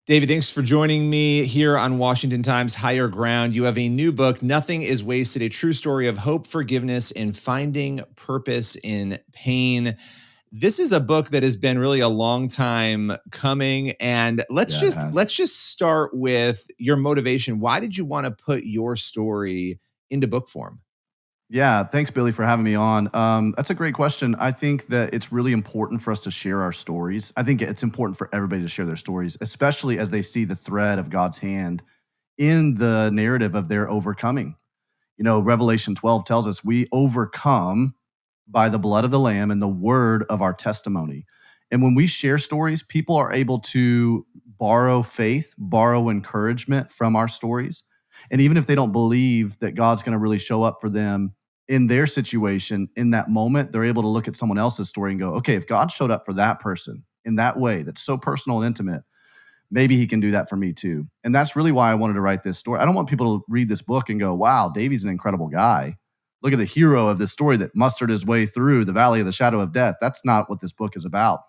David, thanks for joining me here on Washington Times Higher Ground. You have a new book, Nothing is Wasted, a true story of hope, forgiveness, and finding purpose in pain. This is a book that has been really a long time coming. And let's Yeah, it just has. let's just start with your motivation. Why did you want to put your story into book form? Yeah, thanks, Billy, for having me on. That's a great question. I think that it's really important for us to share our stories. I think it's important for everybody to share their stories, especially as they see the thread of God's hand in the narrative of their overcoming. Revelation 12 tells us we overcome by the blood of the Lamb and the word of our testimony. And when we share stories, people are able to borrow faith, borrow encouragement from our stories. And even if they don't believe that God's going to really show up for them in their situation in that moment, they're able to look at someone else's story and go, okay, if God showed up for that person in that way that's so personal and intimate, maybe he can do that for me too. And that's really why I wanted to write this story. I don't want people to read this book and go, wow, Davey's an incredible guy. Look at the hero of this story that mustered his way through the valley of the shadow of death. That's not what this book is about.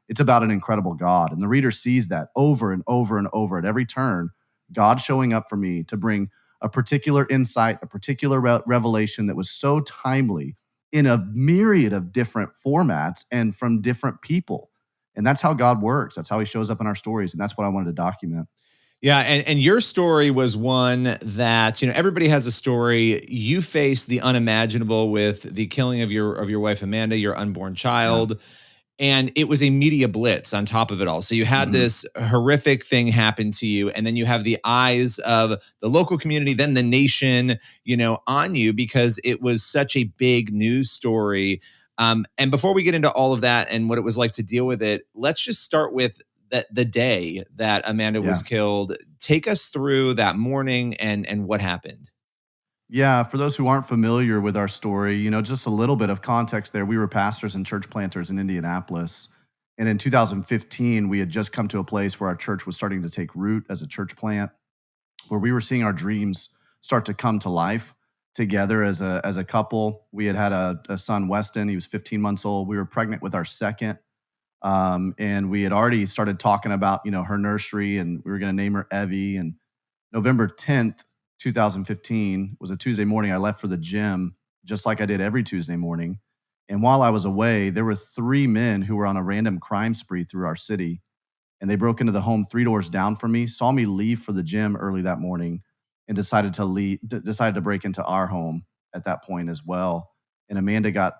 It's about an incredible God. And the reader sees that over and over and over at every turn, God showing up for me to bring a particular insight, a particular revelation that was so timely in a myriad of different formats and from different people. And that's how God works. That's how he shows up in our stories. And that's what I wanted to document. Yeah, and your story was one that, everybody has a story. You faced the unimaginable with the killing of your wife Amanda, your unborn Yeah. child, and it was a media blitz on top of it all. So you had Hmm. this horrific thing happen to you, and then you have the eyes of the local community, then the nation, on you because it was such a big news story. And before we get into all of that and what it was like to deal with it, let's just start with that the day that Amanda was Yeah. killed. Take us through that morning and what happened. Yeah. For those who aren't familiar with our story, just a little bit of context there. We were pastors and church planters in Indianapolis. And in 2015, we had just come to a place where our church was starting to take root as a church plant, where we were seeing our dreams start to come to life together as a couple. We had a son, Weston. He was 15 months old. We were pregnant with our second. And we had already started talking about, her nursery, and we were going to name her Evie. And November 10th, 2015 was a Tuesday morning. I left for the gym just like I did every Tuesday morning. And while I was away, there were three men who were on a random crime spree through our city. And they broke into the home three doors down from me, saw me leave for the gym early that morning, and decided to break into our home at that point as well. And Amanda got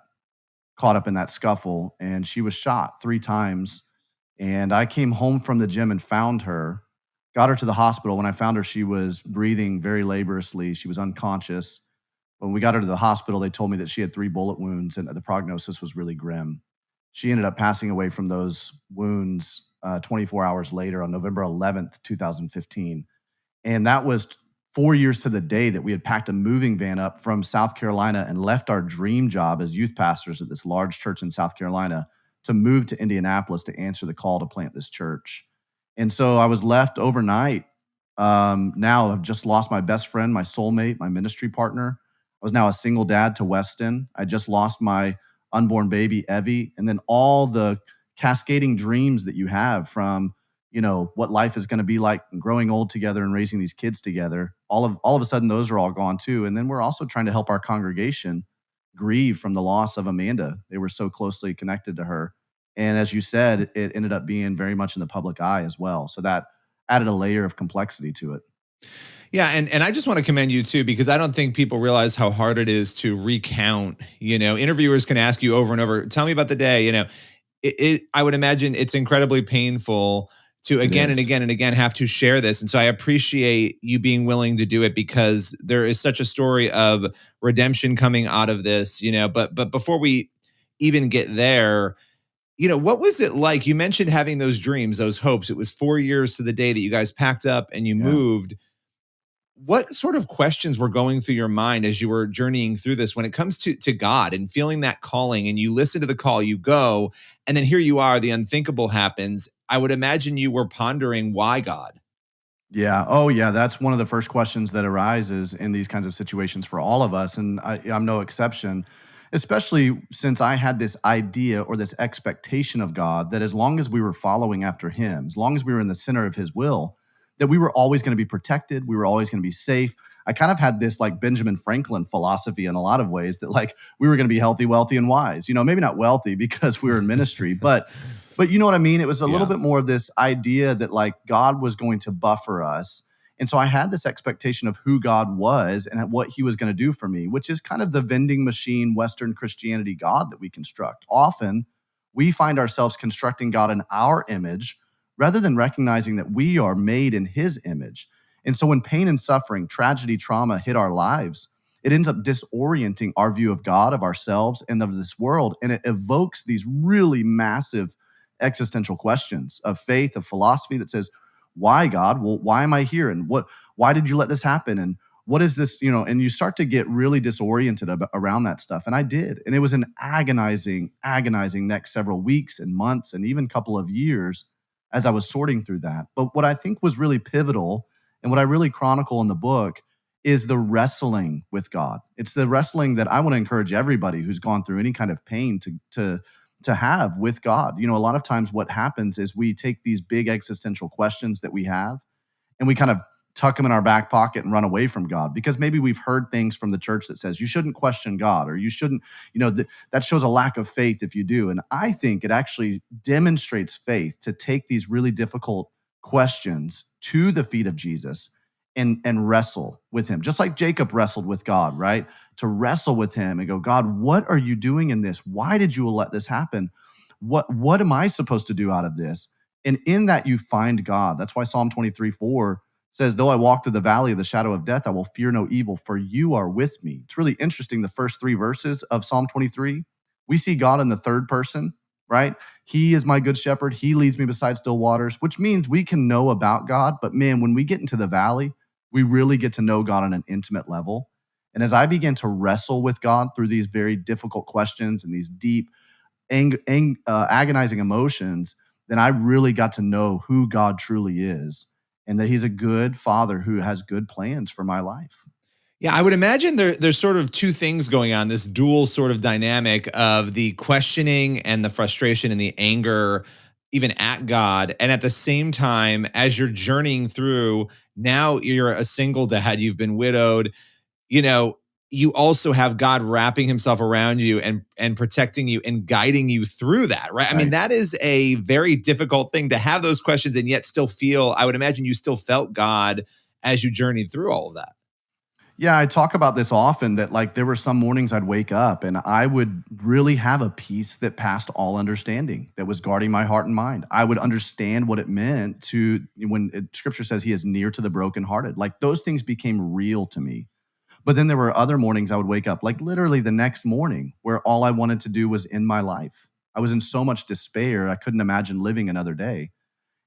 caught up in that scuffle, and she was shot three times. And I came home from the gym and found her, got her to the hospital. When I found her, she was breathing very laboriously. She was unconscious. When we got her to the hospital, they told me that she had three bullet wounds and that the prognosis was really grim. She ended up passing away from those wounds 24 hours later on November 11th, 2015. And that was 4 years to the day that we had packed a moving van up from South Carolina and left our dream job as youth pastors at this large church in South Carolina to move to Indianapolis to answer the call to plant this church. And so I was left overnight. Now I've just lost my best friend, my soulmate, my ministry partner. I was now a single dad to Weston. I just lost my unborn baby, Evie. And then all the cascading dreams that you have from what life is going to be like and growing old together and raising these kids together, all of a sudden those are all gone too. And then we're also trying to help our congregation grieve from the loss of Amanda. They were so closely connected to her, and as you said, it ended up being very much in the public eye as well, so that added a layer of complexity to it. Yeah, and I just want to commend you too because I don't think people realize how hard it is to recount. Interviewers can ask you over and over, "Tell me about the day." I would imagine it's incredibly painful to It again and is. again and again have to share this. And so I appreciate you being willing to do it because there is such a story of redemption coming out of this. But before we even get there, what was it like? You mentioned having those dreams, those hopes. It was 4 years to the day that you guys packed up and you Yeah. moved. What sort of questions were going through your mind as you were journeying through this when it comes to God and feeling that calling and you listen to the call, you go, and then here you are, the unthinkable happens. I would imagine you were pondering why God. Yeah. Oh, yeah. That's one of the first questions that arises in these kinds of situations for all of us. And I'm no exception. especially since I had this idea or this expectation of God that as long as we were following after him, as long as we were in the center of his will, that we were always going to be protected, we were always going to be safe. I kind of had this like Benjamin Franklin philosophy in a lot of ways that like we were going to be healthy, wealthy, and wise. You know, maybe not wealthy because we were in ministry, but you know what I mean? It was a little Yeah. bit more of this idea that like God was going to buffer us. And so I had this expectation of who God was and what he was going to do for me, which is kind of the vending machine Western Christianity God that we construct. Often we find ourselves constructing God in our image rather than recognizing that we are made in his image. And so when pain and suffering, tragedy, trauma hit our lives, it ends up disorienting our view of God, of ourselves, and of this world. And it evokes these really massive existential questions of faith, of philosophy that says, why God? Well, why am I here? And why did you let this happen? And what is this? You know, and you start to get really disoriented around that stuff. And I did. And it was an agonizing next several weeks and months and even couple of years as I was sorting through that. But what I think was really pivotal and what I really chronicle in the book is the wrestling with God. It's the wrestling that I want to encourage everybody who's gone through any kind of pain to have with God. You know, a lot of times what happens is we take these big existential questions that we have and we kind of tuck them in our back pocket and run away from God because maybe we've heard things from the church that says you shouldn't question God or you shouldn't, you know, that shows a lack of faith if you do. And I think it actually demonstrates faith to take these really difficult questions to the feet of Jesus and wrestle with him, just like Jacob wrestled with God, right? To wrestle with him and go, God, what are you doing in this? Why did you let this happen? What am I supposed to do out of this? And in that you find God. That's why Psalm 23:4 says, though I walk through the valley of the shadow of death, I will fear no evil, for you are with me. It's really interesting. The first three verses of Psalm 23, we see God in the third person, right? He is my good shepherd. He leads me beside still waters, which means we can know about God. But man, when we get into the valley, we really get to know God on an intimate level. And as I began to wrestle with God through these very difficult questions and these deep, agonizing emotions, then I really got to know who God truly is and that he's a good father who has good plans for my life. Yeah, I would imagine there's sort of two things going on, this dual sort of dynamic of the questioning and the frustration and the anger even at God. And at the same time, as you're journeying through, now you're a single dad, you've been widowed, you know, you also have God wrapping himself around you and protecting you and guiding you through that, right? I mean, Right. that is a very difficult thing to have those questions and yet still feel, I would imagine you still felt God as you journeyed through all of that. Yeah, I talk about this often that like there were some mornings I'd wake up and I would really have a peace that passed all understanding that was guarding my heart and mind. I would understand what it meant to when scripture says he is near to the brokenhearted. Like those things became real to me. But then there were other mornings I would wake up, like literally the next morning, where all I wanted to do was end my life. I was in so much despair, I couldn't imagine living another day.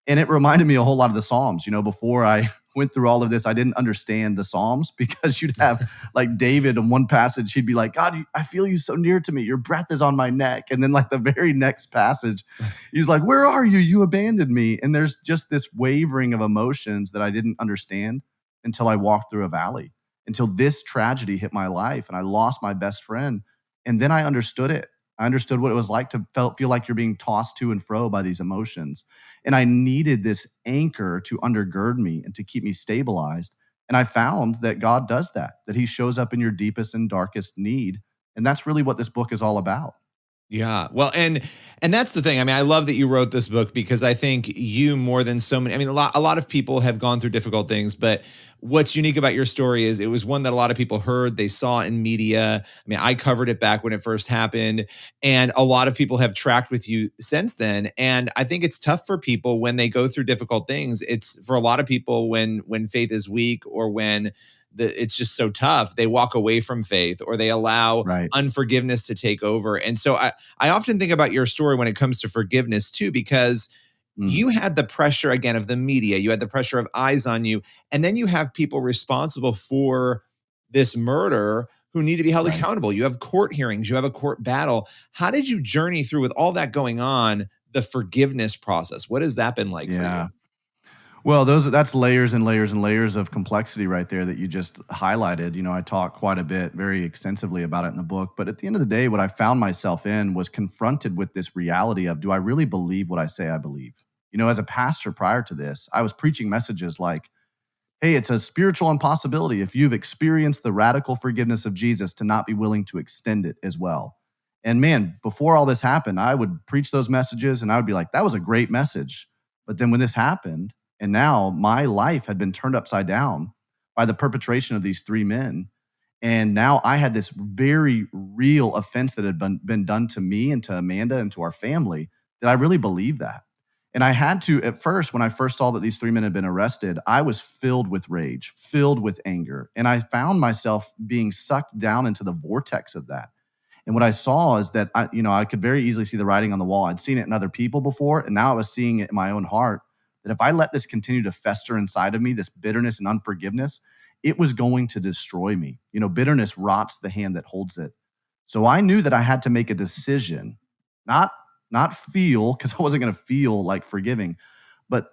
And it reminded me a whole lot of the Psalms. You know, before I went through all of this, I didn't understand the Psalms because you'd have like David in one passage, he'd be like, God, I feel you so near to me. Your breath is on my neck. And then, like, the very next passage, he's like, where are you? You abandoned me. And there's just this wavering of emotions that I didn't understand until I walked through a valley, until this tragedy hit my life and I lost my best friend. And then I understood it. I understood what it was like to feel like you're being tossed to and fro by these emotions. And I needed this anchor to undergird me and to keep me stabilized. And I found that God does that, that he shows up in your deepest and darkest need. And that's really what this book is all about. Yeah. Well, and that's the thing. I mean, I love that you wrote this book because I think you more than so many, I mean, a lot of people have gone through difficult things, but what's unique about your story is it was one that a lot of people heard, they saw in media. I mean, I covered it back when it first happened, and a lot of people have tracked with you since then. And I think it's tough for people when they go through difficult things. It's for a lot of people when faith is weak or when it's just so tough, they walk away from faith or they allow Right. unforgiveness to take over. And so I often think about your story when it comes to forgiveness too, because Mm, you had the pressure again of the media, you had the pressure of eyes on you, and then you have people responsible for this murder who need to be held right. accountable. You have court hearings, you have a court battle. How did you journey through with all that going on, the forgiveness process? What has that been like for you? Yeah. Well, that's layers and layers and layers of complexity right there that you just highlighted. I talk quite a bit, very extensively about it in the book. But at the end of the day, what I found myself in was confronted with this reality of, do I really believe what I say I believe? As a pastor prior to this, I was preaching messages like, hey, it's a spiritual impossibility if you've experienced the radical forgiveness of Jesus to not be willing to extend it as well. And man, before all this happened, I would preach those messages and I would be like, that was a great message. But then when this happened, and now my life had been turned upside down by the perpetration of these three men. And now I had this very real offense that had been done to me and to Amanda and to our family. Did I really believe that? And I had to, at first, when I first saw that these three men had been arrested, I was filled with rage, filled with anger. And I found myself being sucked down into the vortex of that. And what I saw is that I could very easily see the writing on the wall. I'd seen it in other people before, and now I was seeing it in my own heart, that if I let this continue to fester inside of me, this bitterness and unforgiveness, it was going to destroy me. Bitterness rots the hand that holds it. So I knew that I had to make a decision, not feel, because I wasn't going to feel like forgiving, but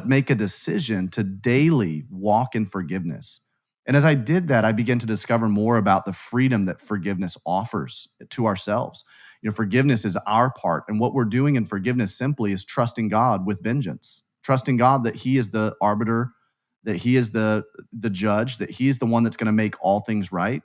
make a decision to daily walk in forgiveness. And as I did that, I began to discover more about the freedom that forgiveness offers to ourselves. Forgiveness is our part. And what we're doing in forgiveness simply is trusting God with vengeance, trusting God that He is the arbiter, that He is the judge, that He is the one that's going to make all things right.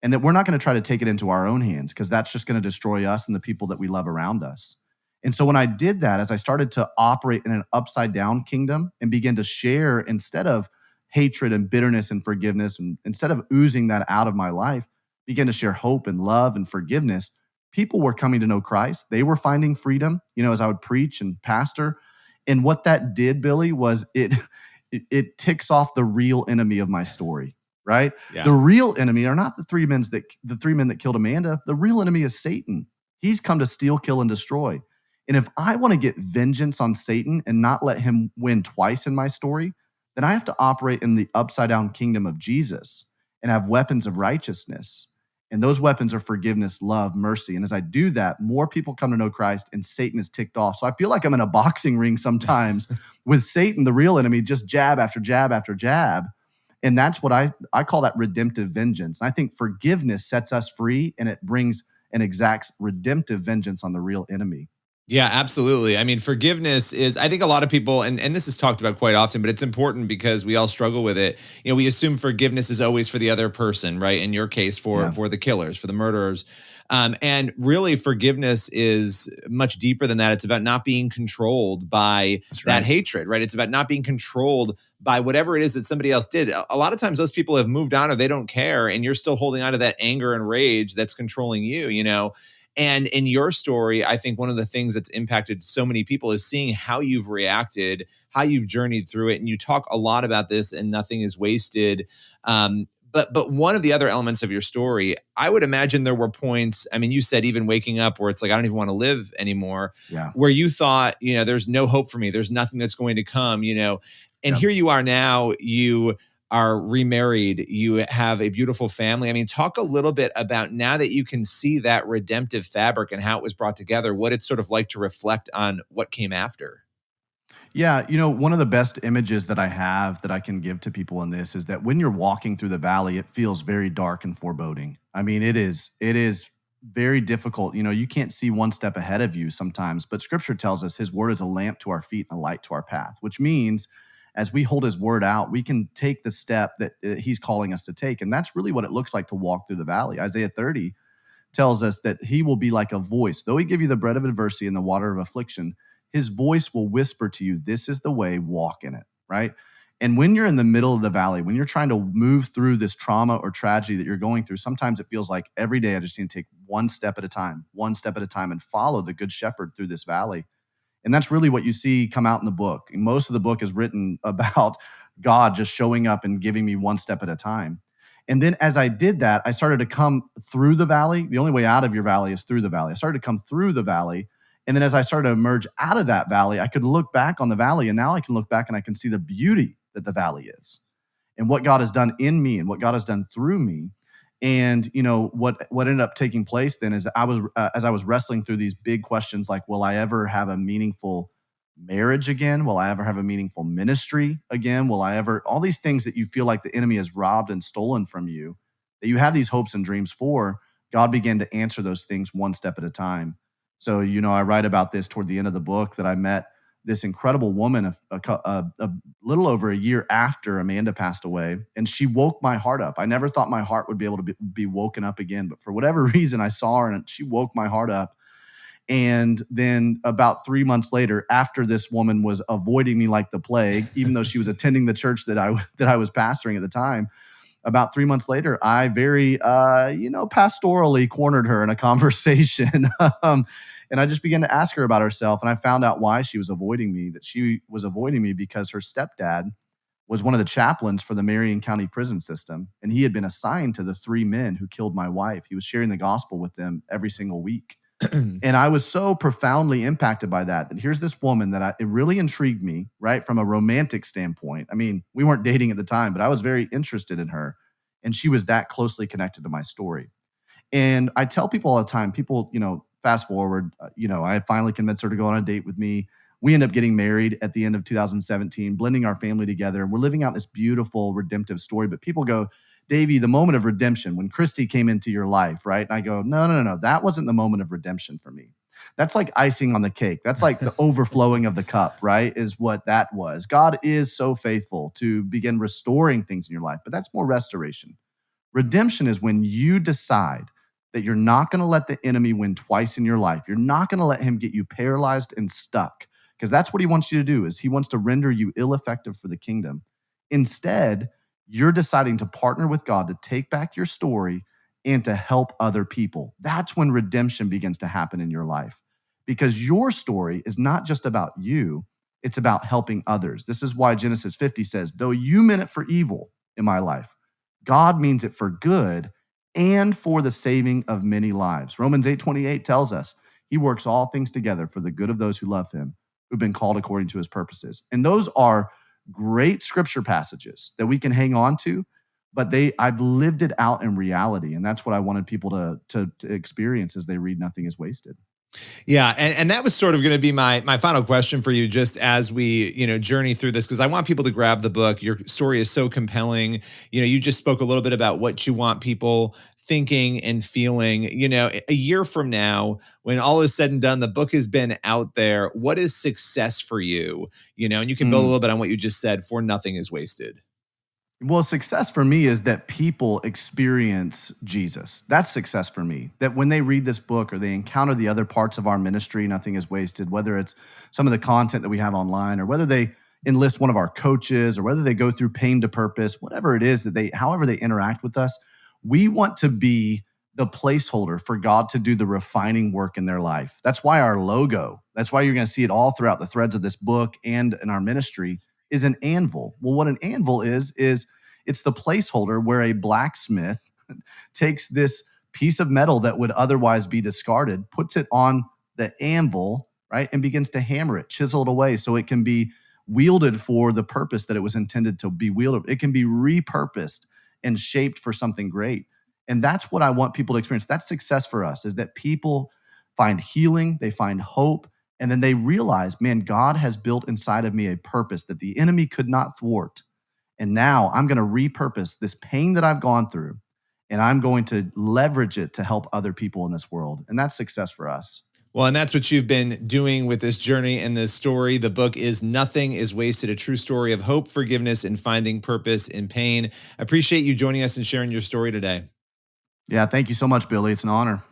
And that we're not going to try to take it into our own hands, because that's just going to destroy us and the people that we love around us. And so when I did that, as I started to operate in an upside down kingdom and begin to share, instead of hatred and bitterness and forgiveness, and instead of oozing that out of my life, began to share hope and love and forgiveness, people were coming to know Christ. They were finding freedom, as I would preach and pastor. And what that did, Billy, was it ticks off the real enemy of my story, right? Yeah. The real enemy are not the three men that killed Amanda. The real enemy is Satan. He's come to steal, kill, and destroy. And if I want to get vengeance on Satan and not let him win twice in my story, then I have to operate in the upside down kingdom of Jesus and have weapons of righteousness. And those weapons are forgiveness, love, mercy. And as I do that, more people come to know Christ and Satan is ticked off. So I feel like I'm in a boxing ring sometimes with Satan, the real enemy, just jab after jab after jab. And that's what I call that redemptive vengeance. And I think forgiveness sets us free, and it brings and exacts redemptive vengeance on the real enemy. Yeah, absolutely. I mean, forgiveness is, I think a lot of people, and this is talked about quite often, but it's important because we all struggle with it. We assume forgiveness is always for the other person, right? In your case, for the killers, for the murderers. And really, forgiveness is much deeper than that. It's about not being controlled by that hatred, right? It's about not being controlled by whatever it is that somebody else did. A lot of times those people have moved on or they don't care, and you're still holding on to that anger and rage that's controlling you. And in your story, I think one of the things that's impacted so many people is seeing how you've reacted, how you've journeyed through it. And you talk a lot about this, and nothing is wasted. But one of the other elements of your story, I would imagine there were points, I mean, you said even waking up where it's like, I don't even want to live anymore, where you thought, there's no hope for me. There's nothing that's going to come, and here you are now, you are remarried, you have a beautiful family. I mean, talk a little bit about, now that you can see that redemptive fabric and how it was brought together, what it's sort of like to reflect on what came after. Yeah, one of the best images that I have that I can give to people in this is that when you're walking through the valley, it feels very dark and foreboding. I mean, it is very difficult. You can't see one step ahead of you sometimes, but scripture tells us His word is a lamp to our feet and a light to our path, which means as we hold His word out, we can take the step that He's calling us to take. And that's really what it looks like to walk through the valley. Isaiah 30 tells us that He will be like a voice. Though He give you the bread of adversity and the water of affliction, His voice will whisper to you, this is the way, walk in it, right? And when you're in the middle of the valley, when you're trying to move through this trauma or tragedy that you're going through, sometimes it feels like every day I just need to take one step at a time, and follow the good shepherd through this valley. And that's really what you see come out in the book. And most of the book is written about God just showing up and giving me one step at a time. And then as I did that, I started to come through the valley. The only way out of your valley is through the valley. I started to come through the valley. And then as I started to emerge out of that valley, I could look back on the valley. And now I can look back and I can see the beauty that the valley is and what God has done in me and what God has done through me. And what ended up taking place then is as I was wrestling through these big questions like, will I ever have a meaningful marriage again? Will I ever have a meaningful ministry again? Will I ever, all these things that you feel like the enemy has robbed and stolen from you, that you have these hopes and dreams for, God began to answer those things one step at a time. So, I write about this toward the end of the book that I met this incredible woman a little over a year after Amanda passed away, and she woke my heart up. I never thought my heart would be able to be woken up again, but for whatever reason, I saw her and she woke my heart up. And then about 3 months later, after this woman was avoiding me like the plague, even though she was attending the church that I was pastoring at the time, about 3 months later, I very, pastorally cornered her in a conversation. And I just began to ask her about herself. And I found out why she was avoiding me, that she was avoiding me because her stepdad was one of the chaplains for the Marion County prison system. And he had been assigned to the three men who killed my wife. He was sharing the gospel with them every single week. And I was so profoundly impacted by that here's this woman that it really intrigued me, right? From a romantic standpoint. I mean, we weren't dating at the time, but I was very interested in her. And she was that closely connected to my story. And I tell people all the time, people, fast forward, I finally convinced her to go on a date with me. We end up getting married at the end of 2017, blending our family together. And we're living out this beautiful redemptive story. But people go, Davey, the moment of redemption, when Christy came into your life, right? And I go, no, no, no, no. That wasn't the moment of redemption for me. That's like icing on the cake. That's like the overflowing of the cup, right? Is what that was. God is so faithful to begin restoring things in your life, but that's more restoration. Redemption is when you decide that you're not going to let the enemy win twice in your life. You're not going to let him get you paralyzed and stuck, because that's what he wants you to do. Is he wants to render you ineffective for the kingdom. Instead, you're deciding to partner with God to take back your story and to help other people. That's when redemption begins to happen in your life, because your story is not just about you, it's about helping others. This is why Genesis 50 says, though you meant it for evil in my life, God means it for good and for the saving of many lives. Romans 8:28 tells us he works all things together for the good of those who love him, who've been called according to his purposes. And those are great scripture passages that we can hang on to, but I've lived it out in reality. And that's what I wanted people to experience as they read Nothing is Wasted. Yeah, and that was sort of going to be my final question for you, just as we journey through this, because I want people to grab the book. Your story is so compelling. You just spoke a little bit about what you want people thinking and feeling. A year from now, when all is said and done, the book has been out there. What is success for you? And you can build a little bit on what you just said. For Nothing is Wasted. Well, success for me is that people experience Jesus. That's success for me. That when they read this book or they encounter the other parts of our ministry, Nothing is Wasted, whether it's some of the content that we have online or whether they enlist one of our coaches or whether they go through Pain to Purpose, whatever it is however they interact with us, we want to be the placeholder for God to do the refining work in their life. That's why our logo, that's why you're going to see it all throughout the threads of this book and in our ministry, is an anvil. Well, what an anvil is it's the placeholder where a blacksmith takes this piece of metal that would otherwise be discarded, puts it on the anvil, right, and begins to hammer it, chisel it away so it can be wielded for the purpose that it was intended to be wielded. It can be repurposed and shaped for something great. And that's what I want people to experience. That's success for us, is that people find healing, they find hope, and then they realize, man, God has built inside of me a purpose that the enemy could not thwart. And now I'm going to repurpose this pain that I've gone through, and I'm going to leverage it to help other people in this world. And that's success for us. Well, and that's what you've been doing with this journey and this story. The book is Nothing is Wasted, a true story of hope, forgiveness, and finding purpose in pain. I appreciate you joining us and sharing your story today. Yeah, thank you so much, Billy. It's an honor.